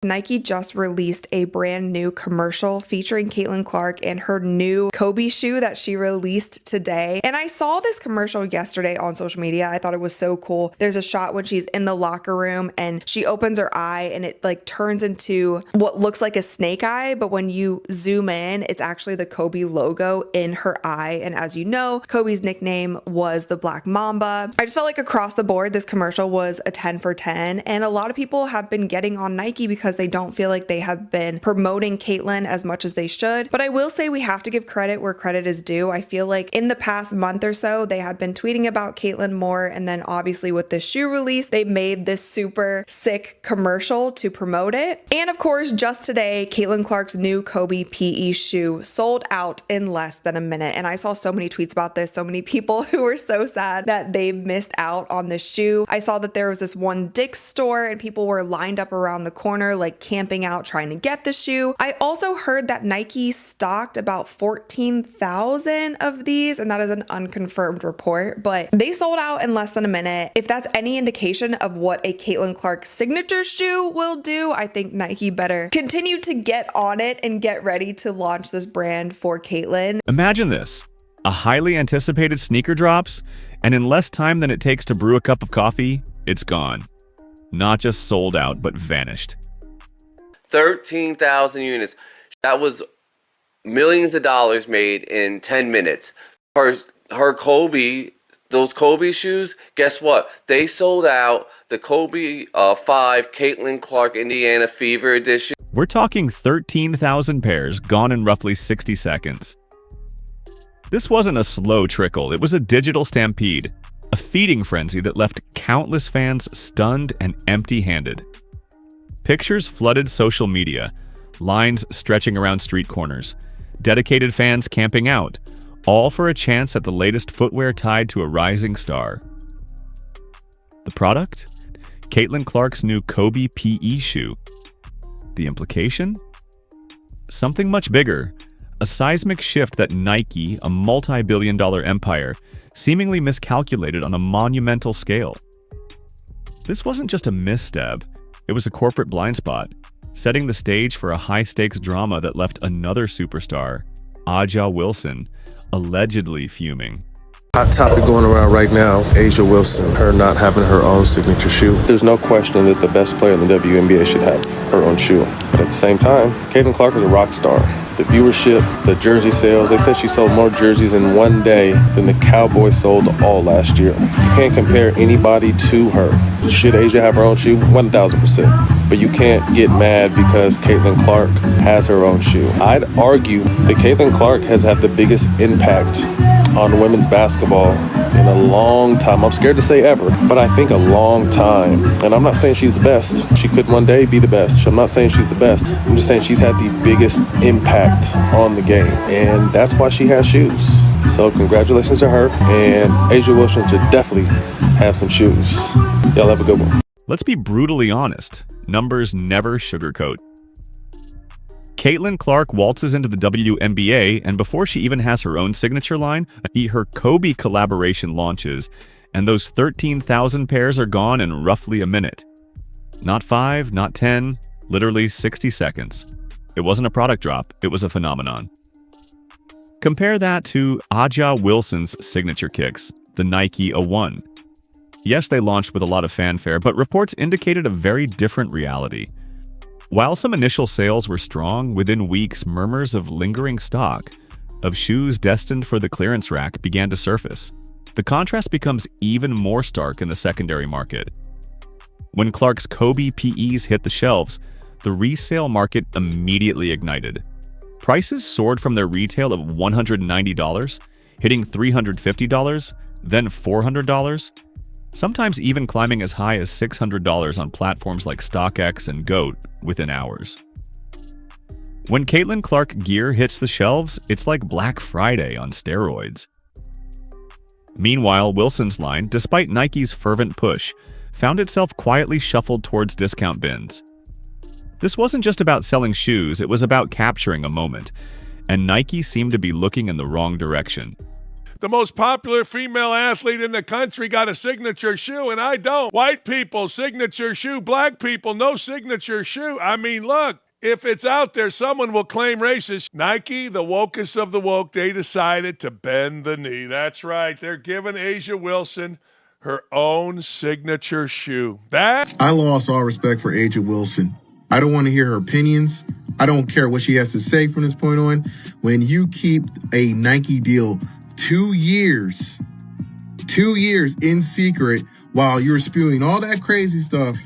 Nike just released a brand new commercial featuring Caitlin Clark and her new Kobe shoe that she released today. And I saw this commercial yesterday on social media. I thought it was so cool. There's a shot when she's in the locker room and she opens her eye and it like turns into what looks like a snake eye, but when you zoom in, it's actually the Kobe logo in her eye. And as you know, Kobe's nickname was the Black Mamba. I just felt like across the board, this commercial was a 10 for 10. And a lot of people have been getting on Nike because they don't feel like they have been promoting Kaitlyn as much as they should. But I will say we have to give credit where credit is due. I feel like in the past month or so, they have been tweeting about Kaitlyn more. And then obviously with this shoe release, they made this super sick commercial to promote it. And of course, just today, Caitlin Clark's new Kobe PE shoe sold out in less than a minute. And I saw so many tweets about this, so many people who were so sad that they missed out on this shoe. I saw that there was this one Dick's store and people were lined up around the corner, like camping out trying to get the shoe. I also heard that Nike stocked about 14,000 of these, and that is an unconfirmed report, but they sold out in less than a minute. If that's any indication of what a Caitlin Clark signature shoe will do, I think Nike better continue to get on it and get ready to launch this brand for Kaitlyn. Imagine this. A highly anticipated sneaker drops, and in less time than it takes to brew a cup of coffee, it's gone. Not just sold out, but vanished. 13,000 units. That was millions of dollars made in 10 minutes. Her Kobe, those Kobe shoes, guess what? They sold out. The Kobe 5 Caitlin Clark Indiana Fever Edition. We're talking 13,000 pairs gone in roughly 60 seconds. This wasn't a slow trickle, it was a digital stampede, a feeding frenzy that left countless fans stunned and empty-handed. Pictures flooded social media, lines stretching around street corners, dedicated fans camping out, all for a chance at the latest footwear tied to a rising star. The product? Caitlin Clark's new Kobe PE shoe. The implication? Something much bigger, a seismic shift that Nike, a multi-billion-dollar empire, seemingly miscalculated on a monumental scale. This wasn't just a misstep. It was a corporate blind spot, setting the stage for a high-stakes drama that left another superstar, A'ja Wilson, allegedly fuming. Hot topic going around right now, A'ja Wilson, her not having her own signature shoe. There's no question that the best player in the WNBA should have her own shoe. But at the same time, Caitlin Clark is a rock star. The viewership, the jersey sales, they said she sold more jerseys in one day than the Cowboys sold all last year. You can't compare anybody to her. Should A'ja have her own shoe? 1,000%. But you can't get mad because Caitlin Clark has her own shoe. I'd argue that Caitlin Clark has had the biggest impact on women's basketball in a long time. I'm scared to say ever, but I think a long time. And I'm not saying she's the best. She could one day be the best. I'm not saying she's the best. I'm just saying she's had the biggest impact on the game. And that's why she has shoes. So congratulations to her. And A'ja Wilson should definitely have some shoes. Y'all have a good one. Let's be brutally honest. Numbers never sugarcoat. Caitlin Clark waltzes into the WNBA, and before she even has her own signature line, her Kobe collaboration launches, and those 13,000 pairs are gone in roughly a minute. Not 5, not 10, literally 60 seconds. It wasn't a product drop, it was a phenomenon. Compare that to A'ja Wilson's signature kicks, the Nike A1. Yes, they launched with a lot of fanfare, but reports indicated a very different reality. While some initial sales were strong, within weeks murmurs of lingering stock, of shoes destined for the clearance rack, began to surface. The contrast becomes even more stark in the secondary market. When Clark's Kobe PEs hit the shelves, the resale market immediately ignited. Prices soared from their retail of $190, hitting $350, then $400, sometimes even climbing as high as $600 on platforms like StockX and GOAT within hours. When Caitlin Clark gear hits the shelves, it's like Black Friday on steroids. Meanwhile, Wilson's line, despite Nike's fervent push, found itself quietly shuffled towards discount bins. This wasn't just about selling shoes, it was about capturing a moment, and Nike seemed to be looking in the wrong direction. The most popular female athlete in the country got a signature shoe, and I don't. White people, signature shoe. Black people, no signature shoe. I mean, look, if it's out there, someone will claim racist. Nike, the wokest of the woke, they decided to bend the knee. That's right. They're giving A'ja Wilson her own signature shoe. I lost all respect for A'ja Wilson. I don't want to hear her opinions. I don't care what she has to say from this point on. When you keep a Nike deal 2 years in secret while you're spewing all that crazy stuff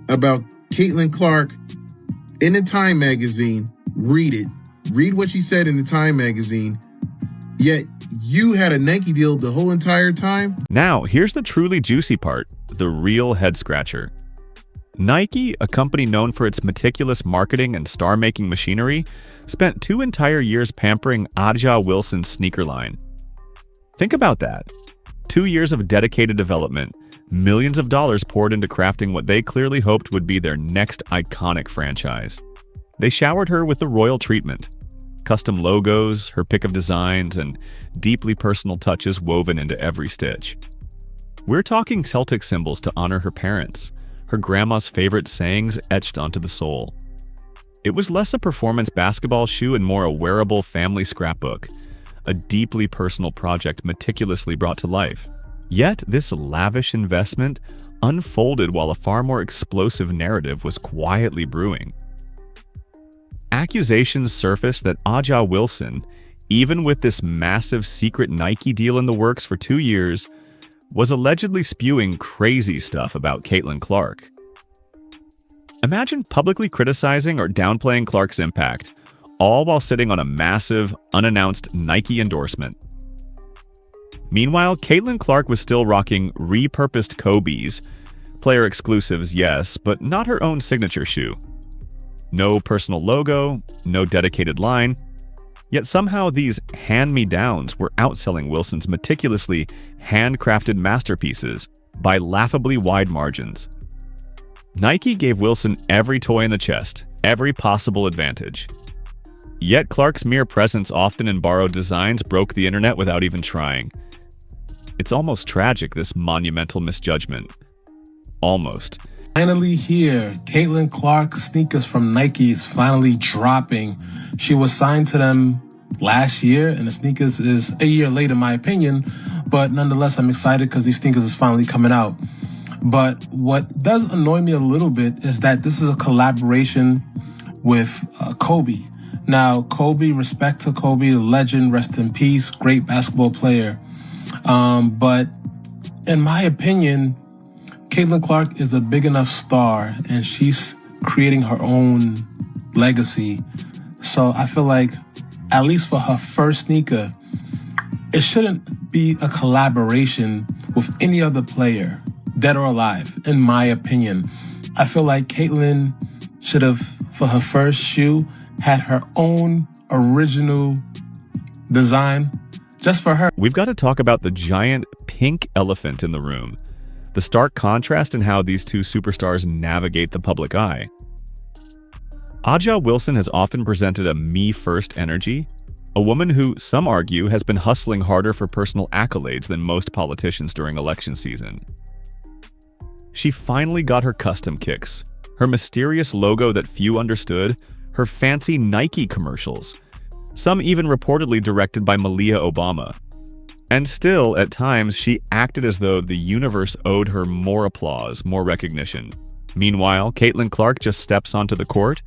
about Caitlin Clark in the Time magazine, read it. Read what she said in the Time magazine. Yet you had a Nike deal the whole entire time. Now, here's the truly juicy part, the real head scratcher. Nike, a company known for its meticulous marketing and star-making machinery, spent 2 entire years pampering A'ja Wilson's sneaker line. Think about that. 2 years of dedicated development, millions of dollars poured into crafting what they clearly hoped would be their next iconic franchise. They showered her with the royal treatment. Custom logos, her pick of designs, and deeply personal touches woven into every stitch. We're talking Celtic symbols to honor her parents, her grandma's favorite sayings etched onto the sole. It was less a performance basketball shoe and more a wearable family scrapbook, a deeply personal project meticulously brought to life. Yet this lavish investment unfolded while a far more explosive narrative was quietly brewing. Accusations surfaced that A'ja Wilson, even with this massive secret Nike deal in the works for 2 years, was allegedly spewing crazy stuff about Caitlin Clark. Imagine publicly criticizing or downplaying Clark's impact, all while sitting on a massive, unannounced Nike endorsement. Meanwhile, Caitlin Clark was still rocking repurposed Kobe's, player exclusives, yes, but not her own signature shoe. No personal logo, no dedicated line, yet somehow these hand-me-downs were outselling Wilson's meticulously handcrafted masterpieces by laughably wide margins. Nike gave Wilson every toy in the chest, every possible advantage. Yet Clark's mere presence often in borrowed designs broke the internet without even trying. It's almost tragic, this monumental misjudgment. Almost. Finally here, Caitlin Clark sneakers from Nike is finally dropping. She was signed to them last year, and the sneakers is a year late in my opinion, but nonetheless, I'm excited because these sneakers is finally coming out. But what does annoy me a little bit is that this is a collaboration with Kobe. Now, Kobe, respect to Kobe, the legend, rest in peace, great basketball player. But in my opinion, Caitlin Clark is a big enough star and she's creating her own legacy. So I feel like, at least for her first sneaker, it shouldn't be a collaboration with any other player, dead or alive, in my opinion. I feel like Caitlin should have, for her first shoe, had her own original design just for her. We've got to talk about the giant pink elephant in the room. The stark contrast in how these two superstars navigate the public eye. A'ja Wilson has often presented a me-first energy, a woman who, some argue, has been hustling harder for personal accolades than most politicians during election season. She finally got her custom kicks, her mysterious logo that few understood, her fancy Nike commercials, some even reportedly directed by Malia Obama. And still, at times, she acted as though the universe owed her more applause, more recognition. Meanwhile, Caitlin Clark just steps onto the court,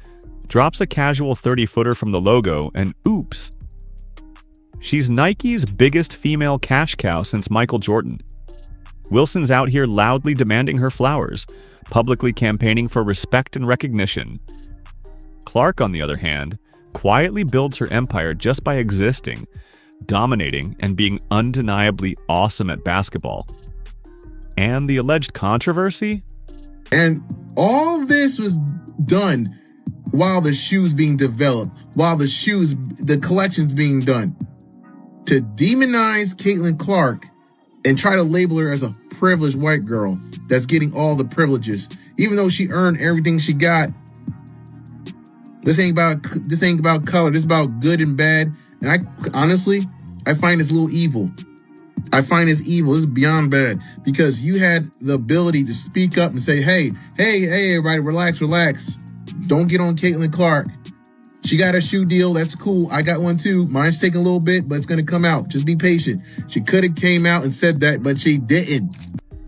drops a casual 30-footer from the logo, and oops. She's Nike's biggest female cash cow since Michael Jordan. Wilson's out here loudly demanding her flowers, publicly campaigning for respect and recognition. Clark, on the other hand, quietly builds her empire just by existing, dominating, and being undeniably awesome at basketball. And the alleged controversy? And all this was done while the shoe's being developed, while the collection's being done. To demonize Caitlin Clark and try to label her as a privileged white girl that's getting all the privileges, even though she earned everything she got. This ain't about color. This is about good and bad. And I find this a little evil. I find this evil. This is beyond bad because you had the ability to speak up and say, hey, everybody, relax. Don't get on Caitlin Clark. She got a shoe deal. That's cool. I got one too. Mine's taking a little bit, but it's going to come out. Just be patient. She could have came out and said that, but she didn't.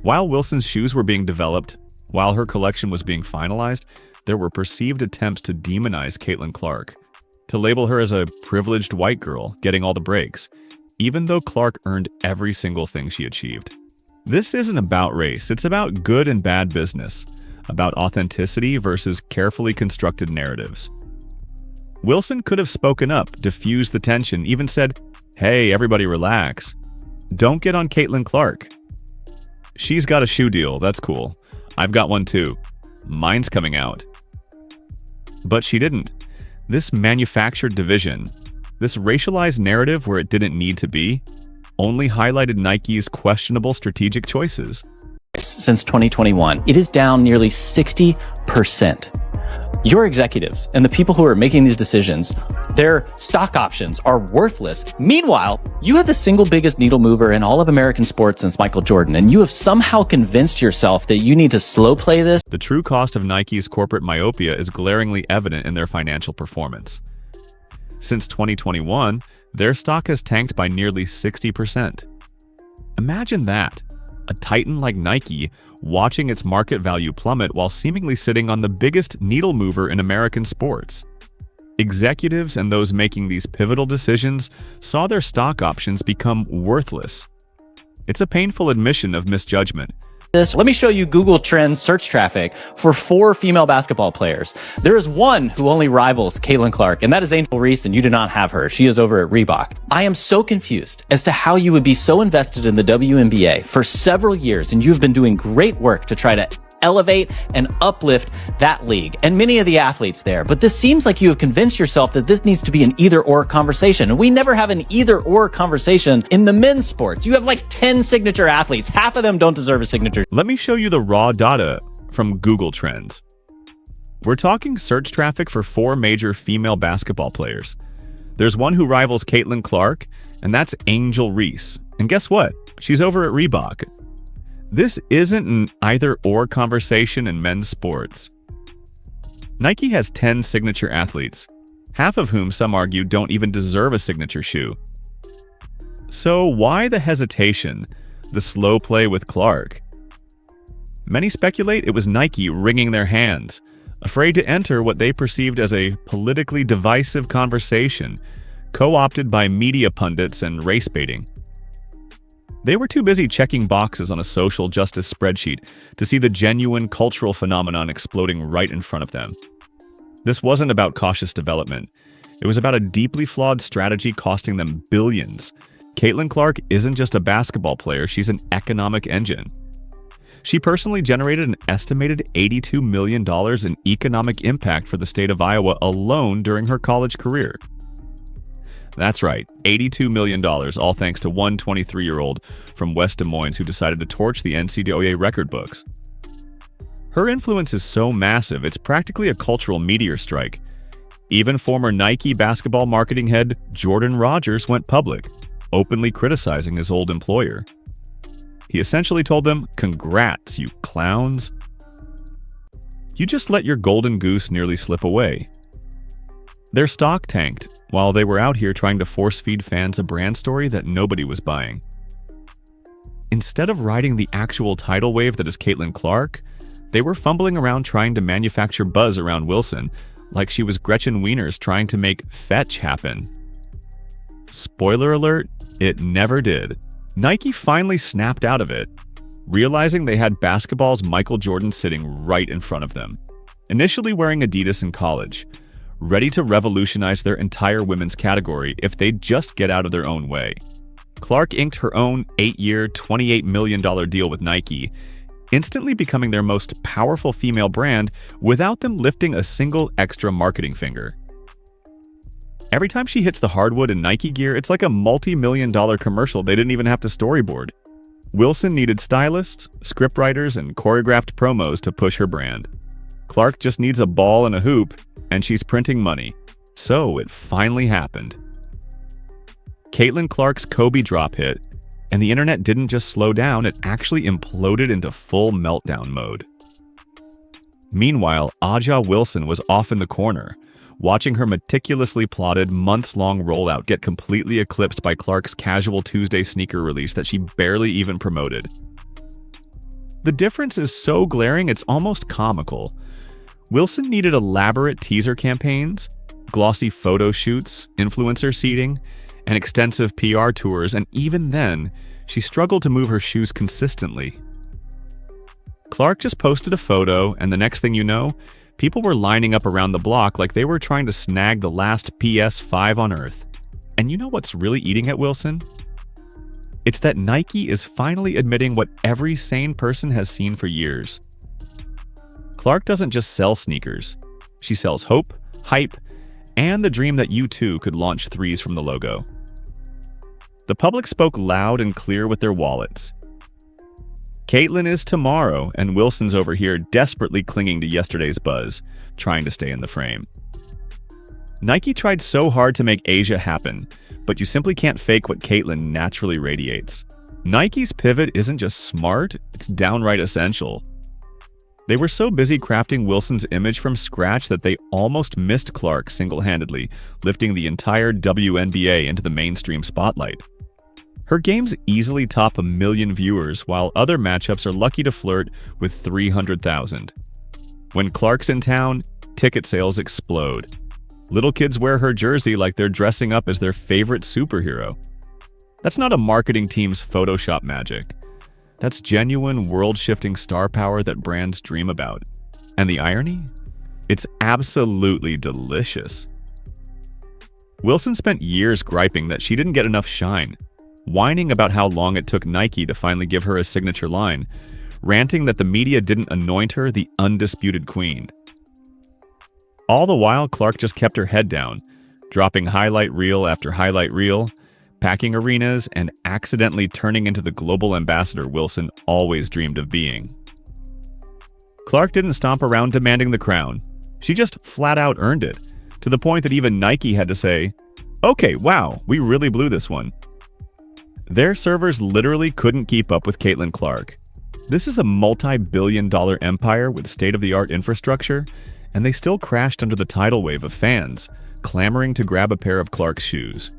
While Wilson's shoes were being developed, while her collection was being finalized, there were perceived attempts to demonize Caitlin Clark, to label her as a privileged white girl getting all the breaks, even though Clark earned every single thing she achieved. This isn't about race, it's about good and bad business, about authenticity versus carefully constructed narratives. Wilson could have spoken up, diffused the tension, even said, hey, everybody relax. Don't get on Caitlin Clark. She's got a shoe deal, that's cool. I've got one too. Mine's coming out. But she didn't. This manufactured division, this racialized narrative where it didn't need to be, only highlighted Nike's questionable strategic choices. Since 2021, it is down nearly 60%. Your executives and the people who are making these decisions, their stock options are worthless. Meanwhile, you have the single biggest needle mover in all of American sports since Michael Jordan, and you have somehow convinced yourself that you need to slow play this. The true cost of Nike's corporate myopia is glaringly evident in their financial performance. Since 2021, their stock has tanked by nearly 60%. Imagine that, a titan like Nike watching its market value plummet while seemingly sitting on the biggest needle mover in American sports. Executives and those making these pivotal decisions saw their stock options become worthless. It's a painful admission of misjudgment. Let me show you Google Trends search traffic for 4 female basketball players. There is one who only rivals Caitlin Clark, and that is Angel Reese, and you do not have her. She is over at Reebok. I am so confused as to how you would be so invested in the WNBA for several years, and you've been doing great work to try to elevate and uplift that league and many of the athletes there. But this seems like you have convinced yourself that this needs to be an either-or conversation. And we never have an either-or conversation in the men's sports. You have like 10 signature athletes. Half of them don't deserve a signature. Let me show you the raw data from Google Trends. We're talking search traffic for 4 major female basketball players. There's one who rivals Caitlin Clark, and that's Angel Reese. And guess what? She's over at Reebok. This isn't an either-or conversation in men's sports. Nike has 10 signature athletes, half of whom some argue don't even deserve a signature shoe. So why the hesitation, the slow play with Clark? Many speculate it was Nike wringing their hands, afraid to enter what they perceived as a politically divisive conversation, co-opted by media pundits and race baiting. They were too busy checking boxes on a social justice spreadsheet to see the genuine cultural phenomenon exploding right in front of them. This wasn't about cautious development. It was about a deeply flawed strategy costing them billions. Caitlin Clark isn't just a basketball player, she's an economic engine. She personally generated an estimated $82 million in economic impact for the state of Iowa alone during her college career. That's right, $82 million, all thanks to one 23-year-old from West Des Moines who decided to torch the NCAA record books. Her influence is so massive, it's practically a cultural meteor strike. Even former Nike basketball marketing head Jordan Rodgers went public, openly criticizing his old employer. He essentially told them, "Congrats, you clowns. You just let your golden goose nearly slip away." Their stock tanked, while they were out here trying to force-feed fans a brand story that nobody was buying. Instead of riding the actual tidal wave that is Caitlin Clark, they were fumbling around trying to manufacture buzz around Wilson, like she was Gretchen Wieners trying to make fetch happen. Spoiler alert, it never did. Nike finally snapped out of it, realizing they had basketball's Michael Jordan sitting right in front of them. Initially wearing Adidas in college, ready to revolutionize their entire women's category if they'd just get out of their own way. Clark inked her own 8-year, $28 million deal with Nike, instantly becoming their most powerful female brand without them lifting a single extra marketing finger. Every time she hits the hardwood in Nike gear, it's like a multi-million-dollar commercial they didn't even have to storyboard. Wilson needed stylists, scriptwriters, and choreographed promos to push her brand. Clark just needs a ball and a hoop, and she's printing money. So it finally happened. Caitlin Clark's Kobe drop hit, And the internet didn't just slow down, it actually imploded into full meltdown mode. Meanwhile, Aja Wilson was off in the corner, watching her meticulously plotted, months-long rollout get completely eclipsed by Clark's casual Tuesday sneaker release that she barely even promoted. The difference is so glaring it's almost comical. Wilson needed elaborate teaser campaigns, glossy photo shoots, influencer seeding, and extensive PR tours, and even then, she struggled to move her shoes consistently. Clark just posted a photo, and the next thing you know, people were lining up around the block like they were trying to snag the last PS5 on Earth. And you know what's really eating at Wilson? It's that Nike is finally admitting what every sane person has seen for years. Clark doesn't just sell sneakers. She sells hope, hype, and the dream that you too could launch threes from the logo. The public spoke loud and clear with their wallets. Kaitlyn is tomorrow, and Wilson's over here desperately clinging to yesterday's buzz, trying to stay in the frame. Nike tried so hard to make Asia happen, but you simply can't fake what Kaitlyn naturally radiates. Nike's pivot isn't just smart, it's downright essential. They were so busy crafting Wilson's image from scratch that they almost missed Clark single-handedly, lifting the entire WNBA into the mainstream spotlight. Her games easily top 1 million viewers, while other matchups are lucky to flirt with 300,000. When Clark's in town, ticket sales explode. Little kids wear her jersey like they're dressing up as their favorite superhero. That's not a marketing team's Photoshop magic. That's genuine world-shifting star power that brands dream about. And the irony? It's absolutely delicious. Wilson spent years griping that she didn't get enough shine, whining about how long it took Nike to finally give her a signature line, ranting that the media didn't anoint her the undisputed queen. All the while, Clark just kept her head down, dropping highlight reel after highlight reel, packing arenas, and accidentally turning into the global ambassador Wilson always dreamed of being. Clark didn't stomp around demanding the crown. She just flat out earned it, to the point that even Nike had to say, "Okay, wow, we really blew this one." Their servers literally couldn't keep up with Caitlin Clark. This is a multi-billion-dollar empire with state-of-the-art infrastructure, and they still crashed under the tidal wave of fans, clamoring to grab a pair of Clark's shoes.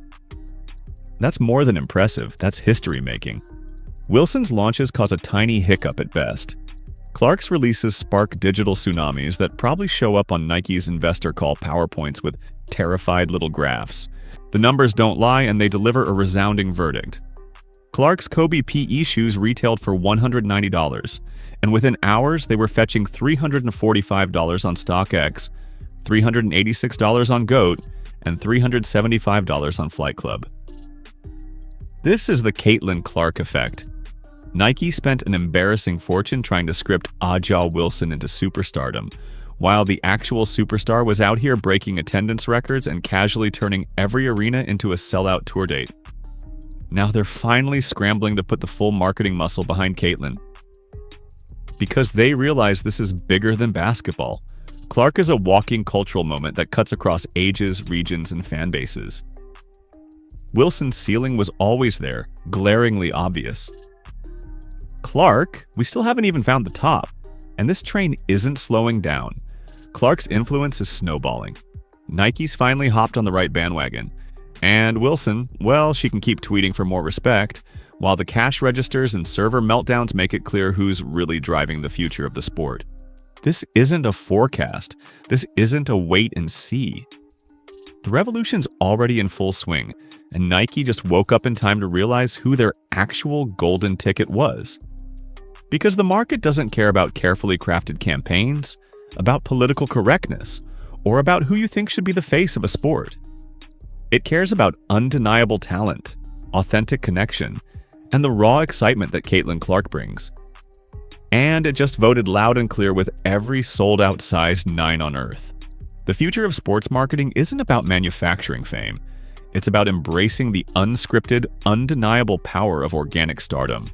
That's more than impressive, that's history-making. Wilson's launches cause a tiny hiccup at best. Clark's releases spark digital tsunamis that probably show up on Nike's investor call PowerPoints with terrified little graphs. The numbers don't lie, and they deliver a resounding verdict. Clark's Kobe PE shoes retailed for $190, and within hours they were fetching $345 on StockX, $386 on GOAT, and $375 on Flight Club. This is the Caitlin Clark effect. Nike spent an embarrassing fortune trying to script Aja Wilson into superstardom, while the actual superstar was out here breaking attendance records and casually turning every arena into a sellout tour date. Now they're finally scrambling to put the full marketing muscle behind Kaitlyn, because they realize this is bigger than basketball. Clark is a walking cultural moment that cuts across ages, regions, and fan bases. Wilson's ceiling was always there, glaringly obvious. Clark, we still haven't even found the top, and this train isn't slowing down. Clark's influence is snowballing. Nike's finally hopped on the right bandwagon. And Wilson, well, she can keep tweeting for more respect, while the cash registers and server meltdowns make it clear who's really driving the future of the sport. This isn't a forecast. This isn't a wait and see. The revolution's already in full swing, and Nike just woke up in time to realize who their actual golden ticket was. Because the market doesn't care about carefully crafted campaigns, about political correctness, or about who you think should be the face of a sport. It cares about undeniable talent, authentic connection, and the raw excitement that Caitlin Clark brings. And it just voted loud and clear with every sold-out size 9 on Earth. The future of sports marketing isn't about manufacturing fame. It's about embracing the unscripted, undeniable power of organic stardom.